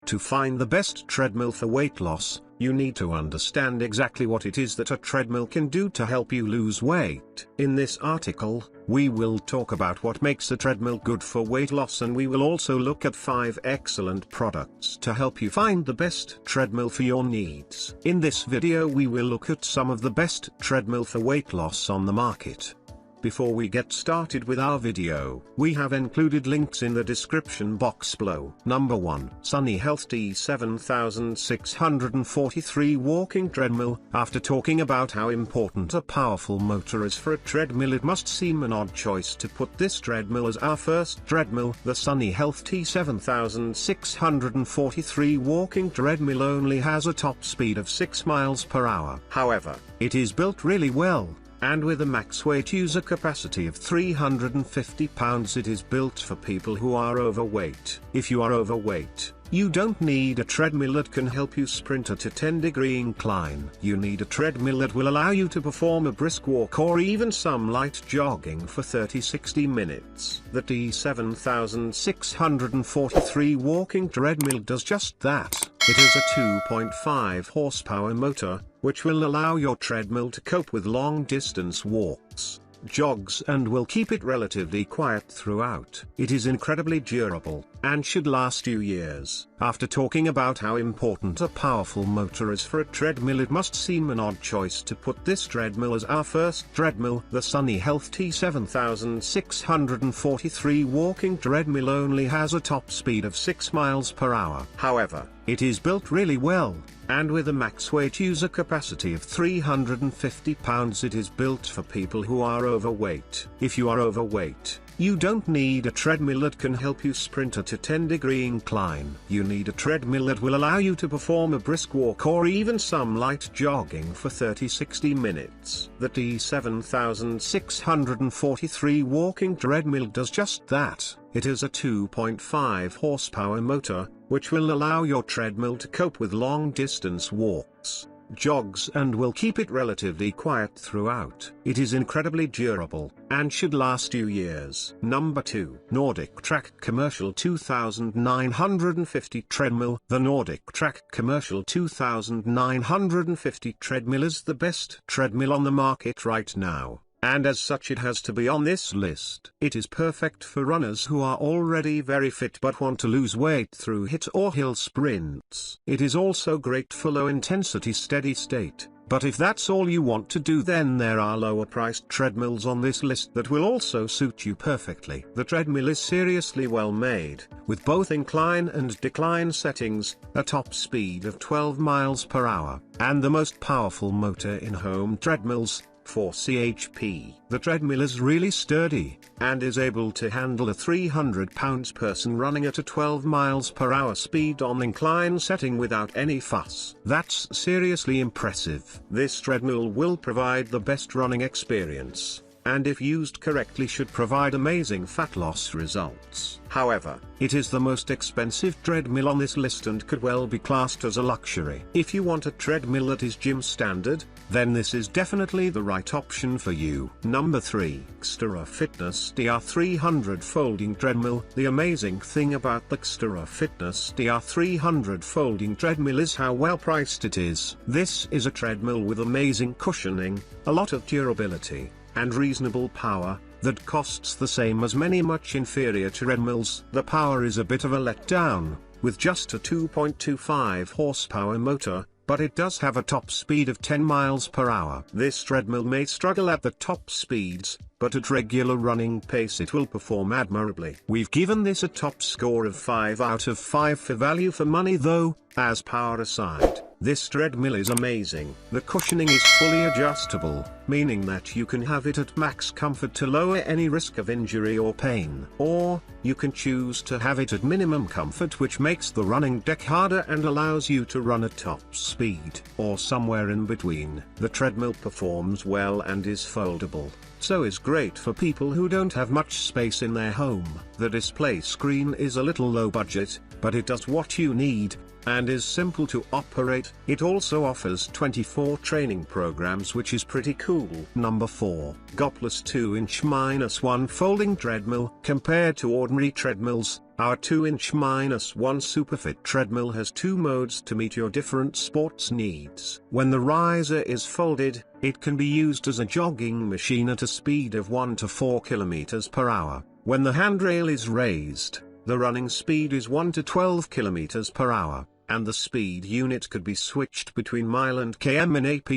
To find the best treadmill for weight loss, you need to understand exactly what it is that a treadmill can do to help you lose weight. In this article, we will talk about what makes a treadmill good for weight loss, and we will also look at 5 excellent products to help you find the best treadmill for your needs. In this video we will look at some of the best treadmill for weight loss on the market. Before we get started with our video, we have included links in the description box below. Number 1. Sunny Health T7643 Walking Treadmill. After talking about how important a powerful motor is for a treadmill, it must seem an odd choice to put this treadmill as our first treadmill. The Sunny Health T7643 Walking Treadmill only has a top speed of 6 miles per hour. However, it is built really well, and with a max weight user capacity of 350 pounds, it is built for people who are overweight. If you are overweight, you don't need a treadmill that can help you sprint at a 10-degree incline. You need a treadmill that will allow you to perform a brisk walk or even some light jogging for 30-60 minutes. The T7643 walking treadmill does just that. It has a 2.5 horsepower motor, which will allow your treadmill to cope with long-distance walks, jogs, and will keep it relatively quiet throughout. It is incredibly durable, and should last you years. After talking about how important a powerful motor is for a treadmill, it must seem an odd choice to put this treadmill as our first treadmill. The Sunny Health T7643 walking treadmill only has a top speed of 6 miles per hour. However, it is built really well, and with a max weight user capacity of 350 pounds, it is built for people who are overweight. If you are overweight, you don't need a treadmill that can help you sprint at a 10-degree incline. You need a treadmill that will allow you to perform a brisk walk or even some light jogging for 30-60 minutes. The T7643 walking treadmill does just that. It has a 2.5 horsepower motor, which will allow your treadmill to cope with long-distance walks, jogs, and will keep it relatively quiet throughout. It is incredibly durable, and should last you years. Number 2. NordicTrack Commercial 2950 Treadmill. The NordicTrack Commercial 2950 Treadmill is the best treadmill on the market right now, and as such it has to be on this list. It is perfect for runners who are already very fit but want to lose weight through HIIT or hill sprints. It is also great for low intensity steady state, but if that's all you want to do, then there are lower priced treadmills on this list that will also suit you perfectly. The treadmill is seriously well made, with both incline and decline settings, a top speed of 12 miles per hour, and the most powerful motor in home treadmills, 4 chp. The treadmill is really sturdy, and is able to handle a 300 pounds person running at a 12 miles per hour speed on incline setting without any fuss. That's seriously impressive. This treadmill will provide the best running experience, and if used correctly should provide amazing fat loss results. However, it is the most expensive treadmill on this list and could well be classed as a luxury. If you want a treadmill that is gym standard, then this is definitely the right option for you. Number 3. XTERRA Fitness DR300 Folding Treadmill. The amazing thing about the XTERRA Fitness DR300 Folding Treadmill is how well priced it is. This is a treadmill with amazing cushioning, a lot of durability, and reasonable power, that costs the same as many much inferior treadmills. The power is a bit of a letdown, with just a 2.25 horsepower motor, but it does have a top speed of 10 miles per hour. This treadmill may struggle at the top speeds, but at regular running pace it will perform admirably. We've given this a top score of 5 out of 5 for value for money though. As power aside, this treadmill is amazing. The cushioning is fully adjustable, meaning that you can have it at max comfort to lower any risk of injury or pain. Or, you can choose to have it at minimum comfort, which makes the running deck harder and allows you to run at top speed, or somewhere in between. The treadmill performs well and is foldable, so is great for people who don't have much space in their home. The display screen is a little low budget, but it does what you need, and is simple to operate. It also offers 24 training programs, which is pretty cool. cool. Number 4. Goplus 2" -1 folding treadmill. Compared to ordinary treadmills, our 2"-1 Superfit treadmill has 2 modes to meet your different sports needs. When the riser is folded, it can be used as a jogging machine at a speed of 1 to 4 km/h. When the handrail is raised, the running speed is 1 to 12 km/h, and the speed unit could be switched between mile and km in app.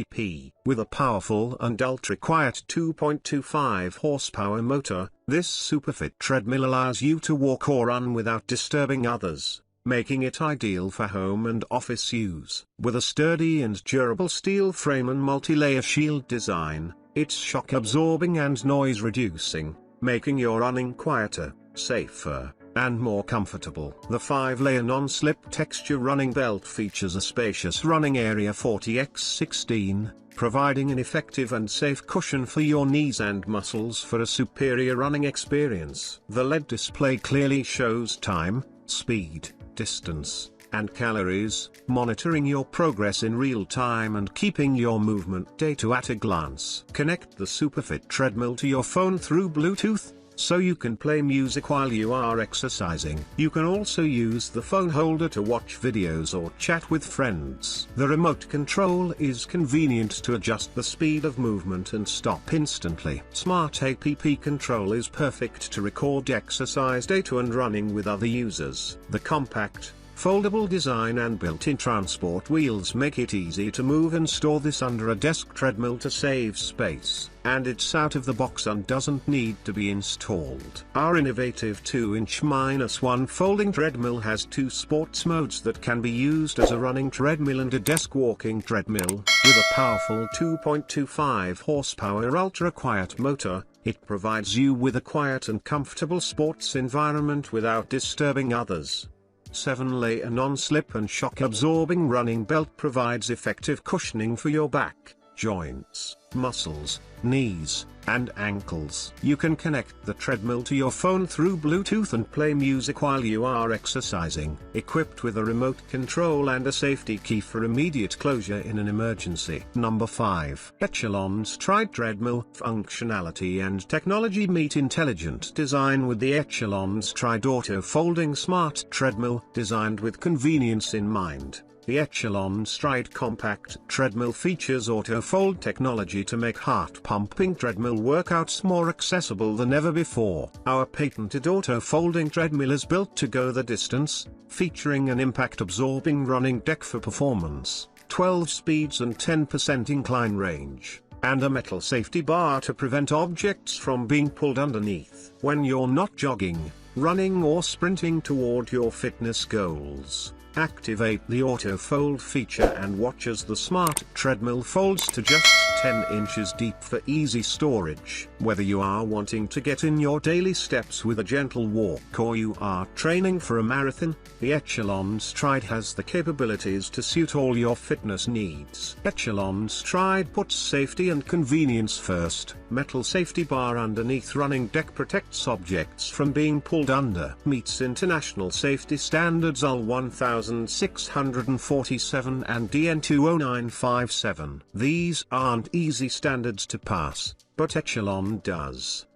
With a powerful and ultra-quiet 2.25 horsepower motor, this Superfit treadmill allows you to walk or run without disturbing others, making it ideal for home and office use. With a sturdy and durable steel frame and multi-layer shield design, it's shock-absorbing and noise-reducing, making your running quieter, safer, and more comfortable. The 5-layer non-slip texture running belt features a spacious running area 40x16, providing an effective and safe cushion for your knees and muscles for a superior running experience. The LED display clearly shows time, speed, distance, and calories, monitoring your progress in real time and keeping your movement data at a glance. Connect the Superfit treadmill to your phone through Bluetooth, so you can play music while you are exercising. You can also use the phone holder to watch videos or chat with friends. The remote control is convenient to adjust the speed of movement and stop instantly. Smart app control is perfect to record exercise data and running with other users. The compact, foldable design and built-in transport wheels make it easy to move and store this under a desk treadmill to save space, and it's out of the box and doesn't need to be installed. Our innovative 2"-1 folding treadmill has 2 sports modes that can be used as a running treadmill and a desk walking treadmill. With a powerful 2.25 horsepower ultra-quiet motor, it provides you with a quiet and comfortable sports environment without disturbing others. 7-layer non-slip and shock-absorbing running belt provides effective cushioning for your back, joints, muscles, knees, and ankles. You can connect the treadmill to your phone through Bluetooth and play music while you are exercising. Equipped with a remote control and a safety key for immediate closure in an emergency. Number 5. Echelon's Stride Treadmill. Functionality and technology meet intelligent design with the Echelon Stride Auto Folding Smart Treadmill. Designed with convenience in mind, the Echelon Stride Compact Treadmill features auto-fold technology to make heart-pumping treadmill workouts more accessible than ever before. Our patented auto-folding treadmill is built to go the distance, featuring an impact-absorbing running deck for performance, 12 speeds and 10% incline range, and a metal safety bar to prevent objects from being pulled underneath. When you're not jogging, running or sprinting toward your fitness goals, activate the auto fold feature and watch as the smart treadmill folds to just 10 inches deep for easy storage. Whether you are wanting to get in your daily steps with a gentle walk or you are training for a marathon, the Echelon Stride has the capabilities to suit all your fitness needs. Echelon Stride puts safety and convenience first. Metal safety bar underneath running deck protects objects from being pulled under. Meets international safety standards UL 1647 and DN 20957. These aren't easy standards to pass, but Echelon does.